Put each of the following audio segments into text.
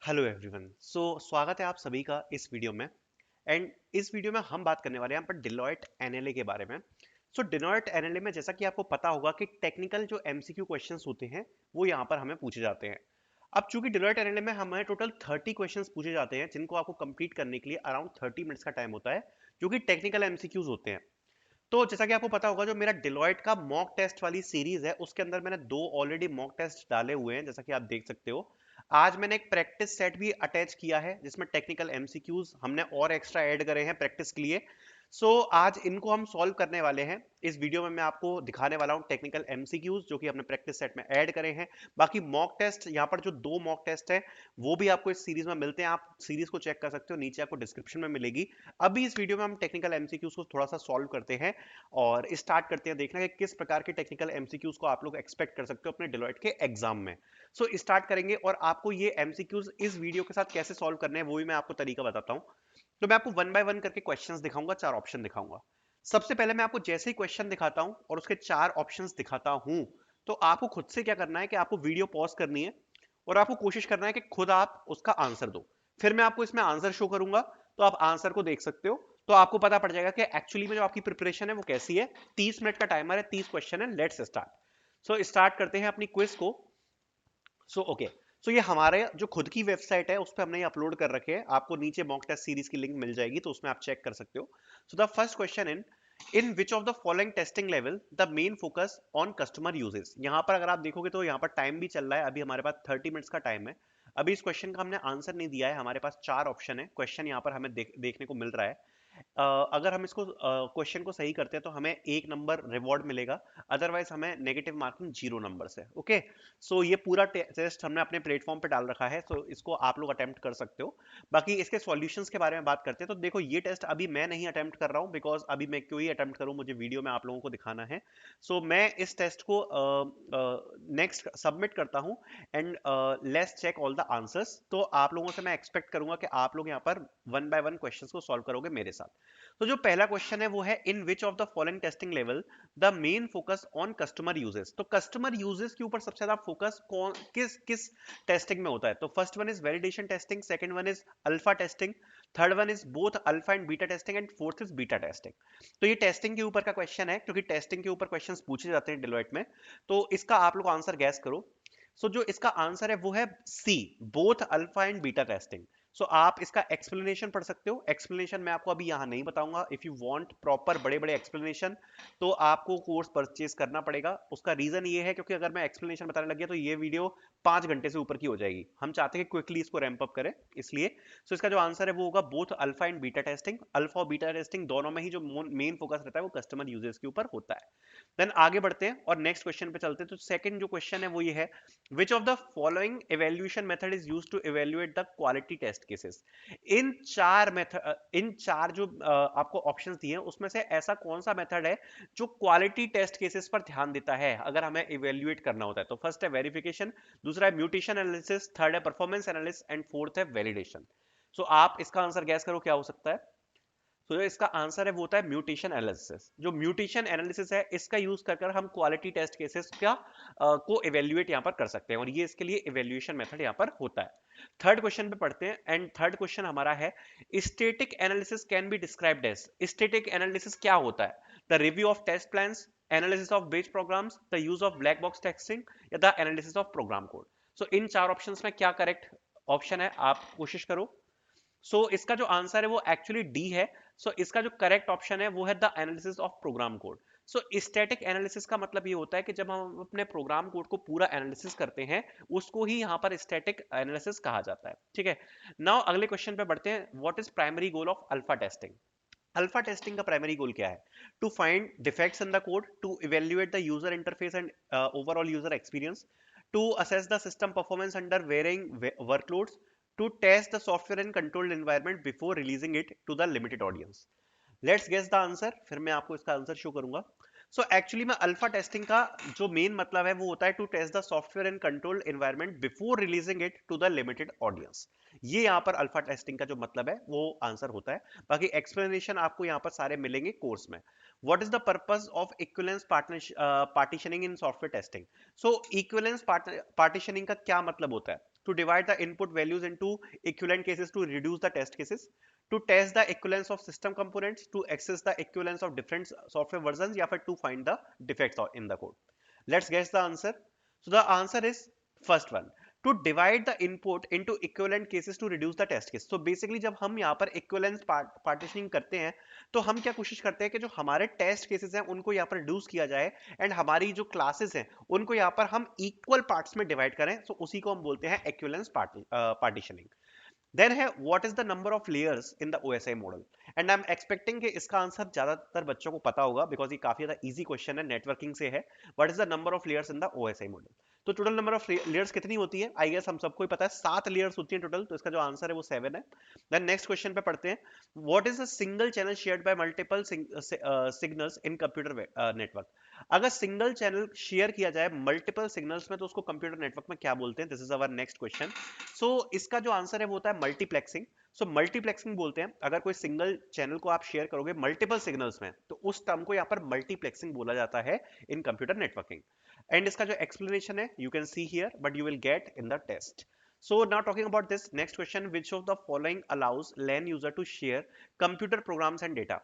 Hello everyone. स्वागत है आप सभी का इस वीडियो में। एंड इस वीडियो में हम बात करने वाले हैं यहाँ पर डिलॉयट एनएलए के बारे में। डिलॉयट एनएलए में जैसा कि आपको पता होगा कि टेक्निकल जो एमसीक्यू क्वेश्चंस होते हैं वो यहाँ पर हमें पूछे जाते हैं। अब चूंकि डिलॉयट एनएलए में हमें टोटल 30 क्वेश्चंस पूछे जाते हैं जिनको आपको कंप्लीट करने के लिए अराउंड 30 मिनट्स का टाइम होता है, जो कि टेक्निकल एमसीक्यूज होते हैं। तो जैसा कि आपको पता होगा, जो मेरा डिलॉयट का मॉक टेस्ट वाली सीरीज है उसके अंदर मैंने दो ऑलरेडी मॉक टेस्ट डाले हुए हैं, जैसा कि आप देख सकते हो। आज मैंने एक प्रैक्टिस सेट भी अटैच किया है जिसमें टेक्निकल एमसीक्यूज हमने और एक्स्ट्रा ऐड करे हैं प्रैक्टिस के लिए। आज इनको हम सॉल्व करने वाले हैं। इस वीडियो में मैं आपको दिखाने वाला हूं टेक्निकल एमसीक्यूज जो कि हमने प्रैक्टिस सेट में ऐड करे हैं। बाकी मॉक टेस्ट, यहाँ पर जो दो मॉक टेस्ट है वो भी आपको इस सीरीज में मिलते हैं। आप सीरीज को चेक कर सकते हो, नीचे आपको डिस्क्रिप्शन में मिलेगी। अभी इस वीडियो में हम टेक्निकल एमसीक्यूज को थोड़ा सा सॉल्व करते हैं और स्टार्ट करते हैं देखना कि किस प्रकार के टेक्निकल एमसीक्यूज को आप लोग एक्सपेक्ट कर सकते हो अपने डिलॉयट के एग्जाम में। स्टार्ट करेंगे और आपको ये एमसीक्यूज इस वीडियो के साथ कैसे सॉल्व करने हैं वो भी मैं आपको तरीका बताता हूं। तो मैं आपको वन बाय वन करके क्वेश्चंस दिखाऊंगा, चार ऑप्शन दिखाऊंगा। सबसे पहले मैं आपको जैसे ही क्वेश्चन दिखाता हूं और उसके चार ऑप्शंस दिखाता हूं, तो आपको खुद से क्या करना है कि आपको वीडियो पॉज करनी है और आपको कोशिश करना है कि खुद आप उसका आंसर दो। फिर मैं आपको इसमें आंसर शो करूंगा, तो आप आंसर को देख सकते हो। तो आपको पता पड़ जाएगा कि एक्चुअली में जो आपकी प्रिपरेशन है वो कैसी है। 30 मिनट का टाइमर है, 30 क्वेश्चन है। Let's start. स्टार्ट करते हैं अपनी क्विज को। ओके। ये हमारे जो खुद की वेबसाइट है उस पर हमने ये अपलोड कर रखे हैं। आपको नीचे मॉक टेस्ट सीरीज की लिंक मिल जाएगी, तो उसमें आप चेक कर सकते हो। The first question in which of the following testing level the main focus on customer uses. यहाँ पर अगर आप देखोगे तो यहाँ पर टाइम भी चल रहा है, अभी हमारे पास 30 मिनट्स का टाइम है। अभी इस क्वेश्चन का हमने आंसर नहीं दिया है, हमारे पास चार ऑप्शन है। क्वेश्चन यहाँ पर हमें देखने को मिल रहा है। अगर हम इसको क्वेश्चन को सही करते हैं तो हमें एक नंबर रिवॉर्ड मिलेगा, अदरवाइज हमें नेगेटिव मार्किंग 0 नंबर से। ओके। ये पूरा टेस्ट हमने अपने प्लेटफॉर्म पे डाल रखा है, इसको आप लोग अटेम्प्ट कर सकते हो। बाकी इसके सॉल्यूशंस के बारे में बात करते हैं तो देखो, ये टेस्ट अभी मैं नहीं अटेम्प्ट कर रहा हूँ, बिकॉज अभी मैं क्यों ही अटेम्प्ट करूँ, मुझे वीडियो में आप लोगों को दिखाना है। मैं इस टेस्ट को नेक्स्ट सबमिट करता हूँ and let's check all the answers. तो आप लोगों से मैं एक्सपेक्ट करूंगा कि आप लोग यहाँ पर वन बाय वन क्वेश्चंस को सॉल्व करोगे मेरे साथ। जो पहला क्वेश्चन है वो है, in which of the following testing level the main focus on customer uses. तो कस्टमर यूजेस के ऊपर सबसे ज्यादा फोकस कौन किस किस टेस्टिंग में होता है? तो first one is validation testing, second one is alpha testing, third one is both alpha and beta testing and fourth is beta testing. तो ये टेस्टिंग के ऊपर का क्वेश्चन है, क्योंकि टेस्टिंग के ऊपर क्वेश्चंस पूछे जाते हैं डिलॉयट में। तो इसका आप लोग आंसर गैस करो। जो इसका आंसर है वो है C, both alpha and beta testing. आप इसका एक्सप्लेनेशन पढ़ सकते हो। एक्सप्लेनेशन मैं आपको अभी यहाँ नहीं बताऊंगा। इफ यू वांट प्रॉपर बड़े बड़े एक्सप्लेनेशन तो आपको कोर्स परचेज करना पड़ेगा। उसका रीजन ये है क्योंकि अगर मैं एक्सप्लेनेशन बताने लग गया तो ये वीडियो 5 घंटे से ऊपर की हो जाएगी। हम चाहते हैं कि क्विकली इसको रैंप अप करें, इसलिए। इसका जो आंसर है वो होगा both alpha and beta testing. Alpha और बीटा टेस्टिंग दोनों में ही जो मेन फोकस रहता है वो कस्टमर यूजर्स के ऊपर होता है। देन आगे बढ़ते हैं और नेक्स्ट क्वेश्चन पे चलते हैं। तो सेकंड जो क्वेश्चन है वो ये है, which of the following evaluation method is used to evaluate the quality test cases। इन चार जो आपको ऑप्शंस दिए हैं उसमें से ऐसा कौन सा मेथड है जो क्वालिटी टेस्ट केसेस पर ध्यान देता है अगर हमें इवेल्युएट करना होता है? तो फर्स्ट है वेरिफिकेशन, दूसरा है म्यूटेशन एनालिसिस, थर्ड है परफॉर्मेंस एनालिसिस एंड फोर्थ है वैलिडेशन। आप इसका आंसर गैस करो क्या हो सकता है। जो इसका आंसर है वो होता है म्यूटेशन एनालिसिस। जो म्यूटेशन एनालिसिस है इसका यूज कर हम क्वालिटी टेस्ट केसेस का को इवेल्युएट यहाँ पर कर सकते हैं, और ये इसके लिए इवेल्युएशन मेथड यहाँ पर होता है। थर्ड क्वेश्चन पे पढ़ते हैं एंड थर्ड क्वेश्चन हमारा है, static analysis can be described as. Static analysis क्या होता है? The review of test plans, analysis of batch programs, the use of black box testing या the analysis of program code. इन चार options में क्या करेक्ट ऑप्शन है, आप कोशिश करो। इसका जो आंसर है वो एक्चुअली डी है। इसका जो करेक्ट ऑप्शन है वो है the analysis of program code. Static analysis का मतलब ये होता है कि जब हम अपने प्रोग्राम कोड को पूरा एनालिसिस करते हैं उसको ही यहाँ पर स्टैटिक एनालिसिस कहा जाता है। ठीक है। नाउ अगले क्वेश्चन पे बढ़ते हैं। What is primary goal of alpha testing? Alpha testing का प्राइमरी गोल क्या है? To find defects in the code, to evaluate the user interface and overall user experience, to assess the system performance under varying workloads, to test the software in controlled environment before releasing it to the limited audience। Let's guess the answer, फिर मैं आपको इसका answer show करूंगा। Actually में alpha testing का जो main मतलब है वो होता है to test the software in controlled environment before releasing it to the limited audience. ये यहाँ पर अल्फा टेस्टिंग का जो मतलब है वो आंसर होता है। बाकी एक्सप्लेनेशन आपको यहाँ पर सारे मिलेंगे कोर्स में। What is the purpose of equivalence partitioning in software testing? Equivalence partitioning का क्या मतलब होता है? to divide the input values into equivalent cases to reduce the test cases, to test the equivalence of system components, to access the equivalence of different software versions, या फिर to find the defects in the code. Let's guess the answer. So the answer is first one, to divide the input into equivalent cases to reduce the test case. So basically जब हम यहाँ पर equivalence partitioning करते हैं तो हम क्या कोशिश करते हैं कि जो हमारे टेस्ट केसेस हैं उनको यहाँ पर रिड्यूस किया जाए एंड हमारी जो क्लासेस हैं उनको यहाँ पर हम इक्वल पार्ट्स में डिवाइड करें. सो उसी को हम बोलते हैं इक्विवेलेंस पार्टीशनिंग. देन है what is the number of layers in the OSI model. And I am expecting कि इसका आंसर ज्यादातर बच्चों को पता होगा बिकॉज ये काफी ज्यादा इजी क्वेश्चन है, नेटवर्किंग से है. What is the number of layers in the OSI model. तो टोटल नंबर ऑफ लेयर्स कितनी होती है? आई गेस हम सबको ही पता है 7 लेयर्स होती हैं टोटल, तो इसका जो आंसर है वो 7 है. देन नेक्स्ट क्वेश्चन पे पढ़ते हैं. What is a single channel shared by multiple signals in computer network. अगर सिंगल चैनल शेयर किया जाए मल्टीपल सिग्नल्स में तो उसको कंप्यूटर नेटवर्क में क्या बोलते हैं? This is our next question. So इसका जो आंसर है वो होता है मल्टीप्लेक्सिंग. सो मल्टीप्लेक्सिंग बोलते हैं अगर कोई सिंगल चैनल को आप शेयर करोगे मल्टीपल सिग्नल्स में तो उस टर्म को यहाँ पर मल्टीप्लेक्सिंग बोला जाता है इन कंप्यूटर नेटवर्किंग. एंड इसका जो एक्सप्लेनेशन है you can see here but you will get in the test. So now talking about this next question, which of the following allows LAN user to share computer programs and data.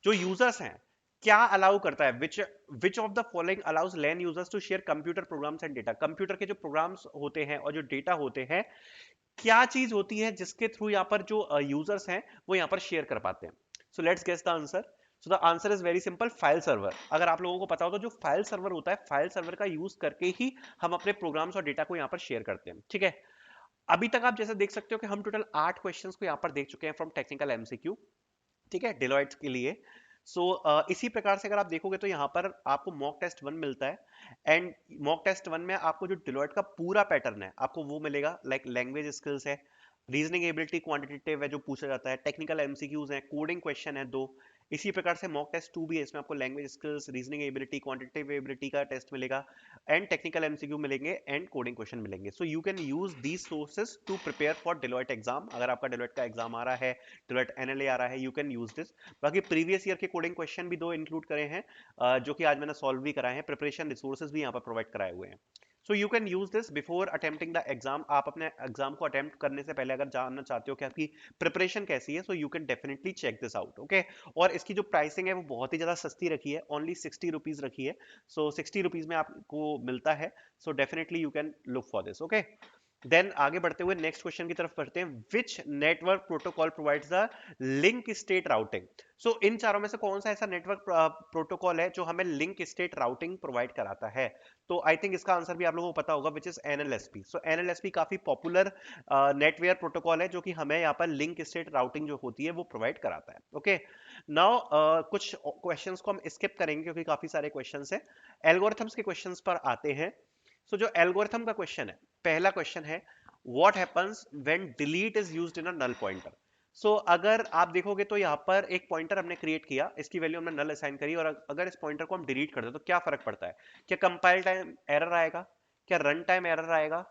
जो users हैं क्या allow करता है, which of the following allows LAN users to share computer programs and data. Computer के जो programmes होते हैं और जो डेटा होते हैं क्या चीज होती है जिसके थ्रू यहाँ पर जो यूजर्स हैं वो यहाँ पर शेयर कर पाते हैं. So let's guess the answer. So the answer is very simple, file server. अगर आप लोगों को पता हो तो जो फाइल सर्वर होता है फाइल सर्वर का यूज करके ही हम अपने प्रोग्राम्स और डेटा को यहाँ पर शेयर करते हैं. ठीक है, अभी तक आप जैसे देख सकते हो कि हम टोटल 8 क्वेश्चंस को यहाँ पर देख चुके हैं फ्रॉम टेक्निकल एमसीक्यू. ठीक है, डिलॉयट के लिए. इसी प्रकार से अगर आप देखोगे तो यहाँ पर आपको मॉक टेस्ट 1 मिलता है एंड मॉक टेस्ट 1 में आपको जो डिलॉयट का पूरा पैटर्न है आपको वो मिलेगा. लाइक लैंग्वेज स्किल्स है, रीजनिंग एबिलिटी क्वांटिटेटिव है जो पूछा जाता है, टेक्निकल एमसीक्यूज है, कोडिंग क्वेश्चन है 2. इसी प्रकार से मॉक टेस्ट 2 भी है, इसमें आपको language skills, reasoning ability quantitative ability का टेस्ट मिलेगा एंड टेक्निकल एमसीक्यू मिलेंगे एंड कोडिंग क्वेश्चन मिलेंगे. So you can use these sources to prepare for Deloitte exam. अगर आपका डिलॉयट का एग्जाम आ रहा है, डिलॉयट एनएलए आ रहा है, यू कैन यूज दिस. बाकी प्रीवियस ईयर के कोडिंग क्वेश्चन भी 2 इंक्लूड करे हैं जो कि आज मैंने सॉल्व भी कराए हैं. प्रिपरेशन रिसोर्सेज भी यहाँ पर प्रोवाइड कराए हुए हैं. सो you can use this before attempting the exam. आप अपने एग्जाम को अटेम्प्ट करने से पहले अगर जानना चाहते हो कि आपकी प्रिपरेशन कैसी है so you can definitely check this out. Okay, और इसकी जो प्राइसिंग है वो बहुत ही ज्यादा सस्ती रखी है, ओनली 60 रुपीज रखी है. सो 60 रुपीज में आपको मिलता है. So definitely you can look for this. Okay, then आगे बढ़ते हुए नेक्स्ट क्वेश्चन की तरफ बढ़ते हैं. Which network protocol provides the link state routing. So इन चारों में से कौन सा ऐसा नेटवर्क प्रोटोकॉल है जो हमें लिंक स्टेट राउटिंग प्रोवाइड कराता है? तो आई थिंक इसका आंसर भी आप लोगों को पता होगा, विच इज एनएलएसपी. सो एनएलएसपी काफी पॉपुलर नेटवेयर प्रोटोकॉल है जो कि हमें यहाँ पर लिंक स्टेट राउटिंग जो होती है वो प्रोवाइड कराता है. ओके, नाउ कुछ क्वेश्चंस को हम स्किप करेंगे क्योंकि काफी सारे क्वेश्चंस हैं. एल्गोरिथम्स के क्वेश्चंस पर आते हैं. सो जो एल्गोरिथम का क्वेश्चन है, पहला क्वेश्चन है what happens when delete is used in a null pointer. So अगर आप देखोगे तो यहाँ पर एक पॉइंटर हमने क्रिएट किया, इसकी वैल्यू हमने नल असाइन करी और अगर इस पॉइंटर को हम डिलीट कर दें तो क्या फर्क पड़ता है? क्या कंपाइल टाइम एरर आएगा, क्या रन टाइम एरर आएगा,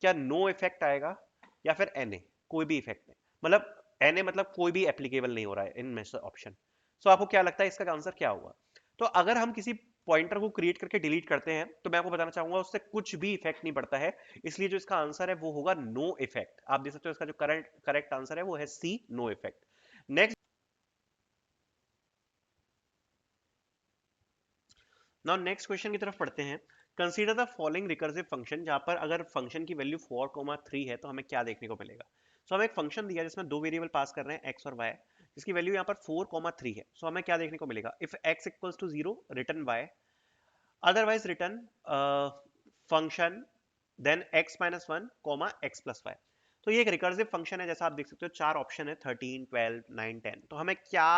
क्या नो इफेक्ट आएगा, या फिर एनए? कोई भी इफेक्ट नहीं, मतलब एनए मतलब कोई भी एप्लीकेबल नहीं हो रहा है इनमें से ऑप्शन. सो आपको क्या लगता है इसका आंसर क्या होगा? तो अगर हम किसी पॉइंटर को क्रिएट करके डिलीट करते हैं तो मैं आपको बताना चाहूंगा उससे कुछ भी इफेक्ट नहीं पड़ता है, इसलिए जो इसका आंसर है वो होगा नो इफेक्ट. आप देख सकते हो इसका जो करेक्ट आंसर है वो है C, no effect. Next, now next question की तरफ पढ़ते हैं. Consider the following recursive function. जहां पर अगर फंक्शन की वैल्यू 4,3 है तो हमें क्या देखने को मिलेगा? सो हमें एक फंक्शन दिया जिसमें दो वेरिएबल पास कर रहे हैं x और y, जिसकी वैल्यू यहाँ पर 4,3 है. सो हमें क्या देखने को मिलेगा? If x equals to 0 return y, otherwise return function then x minus 1 comma x plus y. तो ये एक रिकर्सिव फंक्शन है, जैसा आप देख सकते हो 4 ऑप्शन है 13, 12, 9, 10. तो हमें क्या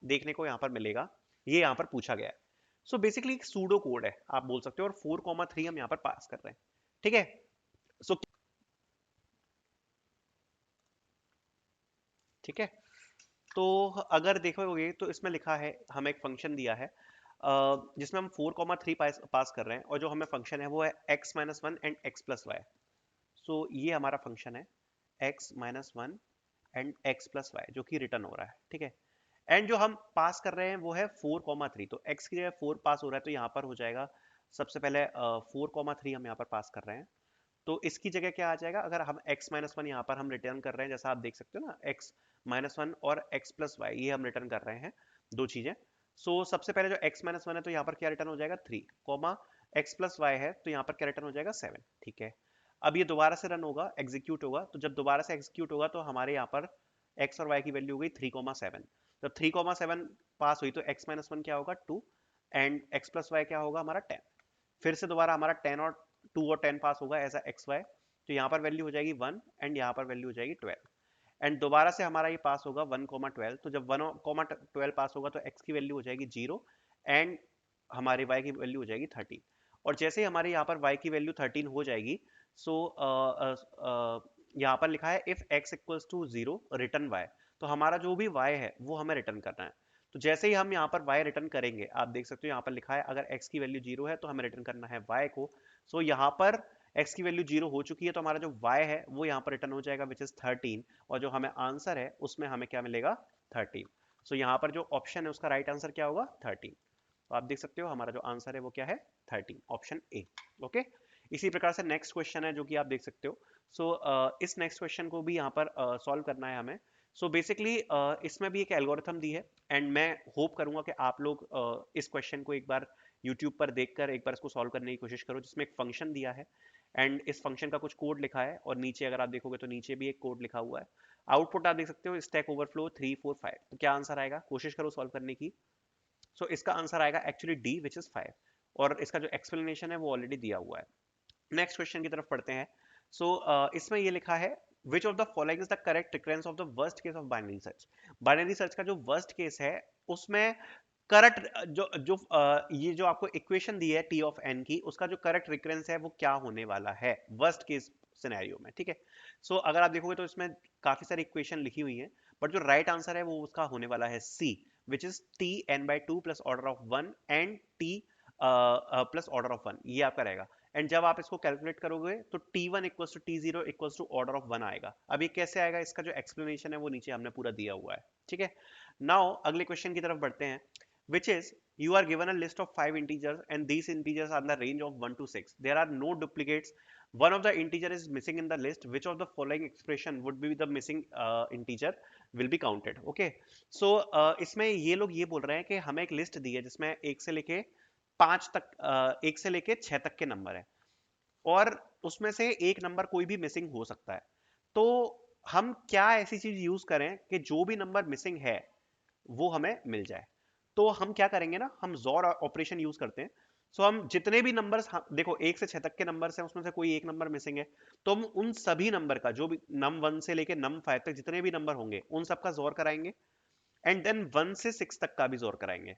देखने को यहाँ पर मिलेगा ये यहाँ पर पूछा गया है. सो बेसिकली एक सूडो कोड है आप बोल सकते हो और 4,3 हम यहाँ पर पास कर रहे हैं. ठीक है, सो ठीक है, तो अगर देखोगे तो इसमें लिखा है हमें एक फंक्शन दिया है जिसमें हम 4,3 पास कर रहे हैं और जो हमें फंक्शन है वो है x minus 1 and x plus Y. So ये हमारा फंक्शन है x minus 1 and x plus Y जो कि रिटर्न हो रहा है. ठीक है, एंड जो हम पास कर रहे हैं वो है 4,3. तो x की जगह 4 पास हो रहा है तो यहाँ पर हो जाएगा सबसे पहले 4,3 हम यहाँ पर पास कर रहे हैं तो इसकी जगह क्या आ जाएगा, अगर हम x माइनस वन यहाँ पर हम रिटर्न कर रहे हैं, जैसा आप देख सकते हो ना, x माइनस वन और x प्लस वाई, ये हम रिटर्न कर रहे हैं दो चीजें। सो सबसे पहले जो x माइनस वन है तो यहाँ पर क्या रिटर्न हो जाएगा 3, कॉमा x प्लस वाई है तो यहाँ पर क्या रिटर्न हो जाएगा 7। ठीक है, अब ये दोबारा से रन होगा, एग्जीक्यूट होगा, तो जब दोबारा से एग्जीक्यूट होगा तो हमारे यहाँ पर x और y की वैल्यू हो गई 3,7। जब 3,7 पास हुई तो x माइनस वन क्या होगा 2 एंड x प्लस वाई क्या होगा हमारा 10। फिर से दोबारा हमारा 10 और 2 और 10 पास होगा एज एक्स वाई, तो यहाँ पर वैल्यू हो जाएगी 1 एंड यहाँ पर वैल्यू हो जाएगी 12। एंड दोबारा से हमारा ये पास होगा 1,12, तो जब 1,12 पास होगा तो x की वैल्यू हो जाएगी 0 एंड हमारी y की वैल्यू हो जाएगी 13। और जैसे ही हमारे यहाँ पर y की वैल्यू 13 हो जाएगी, सो यहाँ पर लिखा है if x equals to 0 return y, तो हमारा जो भी y है वो हमें रिटर्न करना है। तो जैसे ही हम यहाँ पर y रिटर्न करेंगे, आप देख सकते हो यहाँ पर लिखा है अगर x की वैल्यू 0 है तो हमें रिटर्न करना है y को। सो यहाँ पर x की वैल्यू 0 हो चुकी है तो हमारा जो y है वो यहाँ पर रिटर्न हो जाएगा विच इज 13, और जो हमें आंसर है उसमें हमें क्या मिलेगा 13। सो यहाँ पर जो ऑप्शन है उसका राइट आंसर क्या होगा 13। तो आप देख सकते हो हमारा जो आंसर है वो क्या है 13, ऑप्शन ए। ओके, इसी प्रकार से नेक्स्ट क्वेश्चन है जो कि आप देख सकते हो। सो इस नेक्स्ट क्वेश्चन को भी यहाँ पर सॉल्व करना है हमें। सो बेसिकली इसमें भी एक एल्गोरिथम दी है एंड मैं होप करूंगा कि आप लोग इस क्वेश्चन को एक बार यूट्यूब पर देखकर एक बार इसको सॉल्व करने की कोशिश करो, जिसमें एक फंक्शन दिया है एंड इस फंक्शन का कुछ कोड लिखा है, और नीचे अगर आप देखोगे तो नीचे भी एक कोड लिखा हुआ है। आउटपुट आप देख सकते हो स्टैक ओवरफ्लो 3 4 5, तो क्या आंसर आएगा, कोशिश करो सॉल्व करने की। सो इसका आंसर आएगा एक्चुअली डी विच इज 5, और इसका जो एक्सप्लेनेशन है वो ऑलरेडी दिया हुआ है। नेक्स्ट क्वेश्चन की तरफ पढ़ते हैं। सो इसमें ये लिखा है which of the following is the correct recurrence of the worst case of binary search. Binary search का जो वर्स्ट केस है उसमें करेक्ट जो जो ये जो आपको इक्वेशन दी है टी ऑफ एन की, उसका जो करेक्ट रिकरेंस है वो क्या होने वाला है वर्स्ट केस सिनेरियो में। ठीक है, सो अगर आप देखोगे तो इसमें काफी सारी इक्वेशन लिखी हुई है, बट जो राइट आंसर है वो उसका होने वाला है C, which is T N by two plus order of one and T plus order of one, ये आपका रहेगा। एंड जब आप इसको कैलकुलेट करोगे तो t1 equals to t0 equals to order of one आएगा। अब ये कैसे आएगा, इसका जो एक्सप्लेनेशन है वो नीचे हमने पूरा दिया हुआ है। ठीक है, नाउ अगले क्वेश्चन की तरफ बढ़ते हैं, which is you are given a list of 5 integers and these integers are in the range of 1 to 6. There are no duplicates. One of the integer is missing in the list. Which of the following expression would be the missing integer will be counted? Okay. So इसमें ये लोग ये बोल रहे हैं कि हमें एक लिस्ट दी है जिसमें एक से लेके 5 तक, एक से लेके 6 तक के नंबर है, और उसमें से एक नंबर कोई भी मिसिंग हो सकता है। तो हम क्या ऐसी चीज यूज करें कि जो भी नंबर मिसिंग है वो हमें मिल जाए। तो हम क्या करेंगे ना, हम जोर ऑपरेशन यूज करते हैं। सो हम जितने भी नंबर्स, देखो 1 से 6 तक के नंबर्स हैं उसमें से कोई एक नंबर मिसिंग है, तो हम उन सभी नंबर का जो भी नम 1 से लेके नम 5 तक जितने भी नंबर होंगे उन सबका जोर कराएंगे, एंड देन 1 से 6 तक का भी जोर कराएंगे।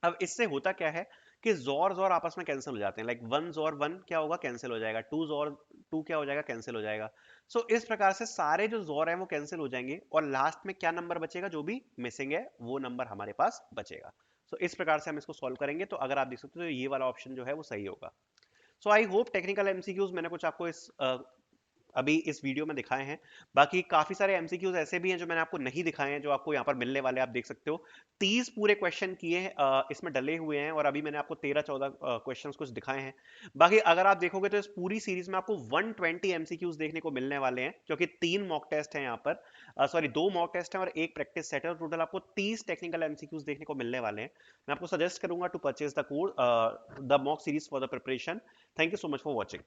अब इससे होता क्या है कि जोर जोर आपस में कैंसिल हो जाते हैं, लाइक वन जोर वन क्या होगा कैंसिल हो जाएगा, टू जोर टू क्या हो जाएगा कैंसिल हो जाएगा। सो इस प्रकार से सारे जो जोर है वो कैंसिल हो जाएंगे, और लास्ट में क्या नंबर बचेगा, जो भी मिसिंग है वो नंबर हमारे पास बचेगा। सो इस प्रकार से हम इसको सॉल्व करेंगे, तो अगर आप देख सकते हो तो ये वाला ऑप्शन जो है वो सही होगा। सो आई होप टेक्निकल एमसीक्यूज मैंने कुछ आपको इस अभी इस वीडियो में दिखाए हैं। बाकी काफी सारे एमसीक्यूज ऐसे भी हैं जो मैंने आपको नहीं दिखाए हैं, जो आपको यहाँ पर मिलने वाले आप देख सकते हो। 30 पूरे क्वेश्चन किए इसमें डले हुए हैं, और अभी मैंने आपको 13-14 क्वेश्चंस कुछ दिखाए हैं। बाकी अगर आप देखोगे तो इस पूरी सीरीज में आपको 120 एमसीक्यूज देखने को मिलने वाले हैं, क्योंकि 3 मॉक टेस्ट हैं यहाँ पर, सॉरी 2 मॉक टेस्ट हैं और एक प्रैक्टिस सेट है, टोटल आपको 30 टेक्निकल एमसीक्यूज देखने को मिलने वाले हैं। मैं आपको सजेस्ट करूंगा to purchase the course the mock series for the preparation. Thank you so much for watching.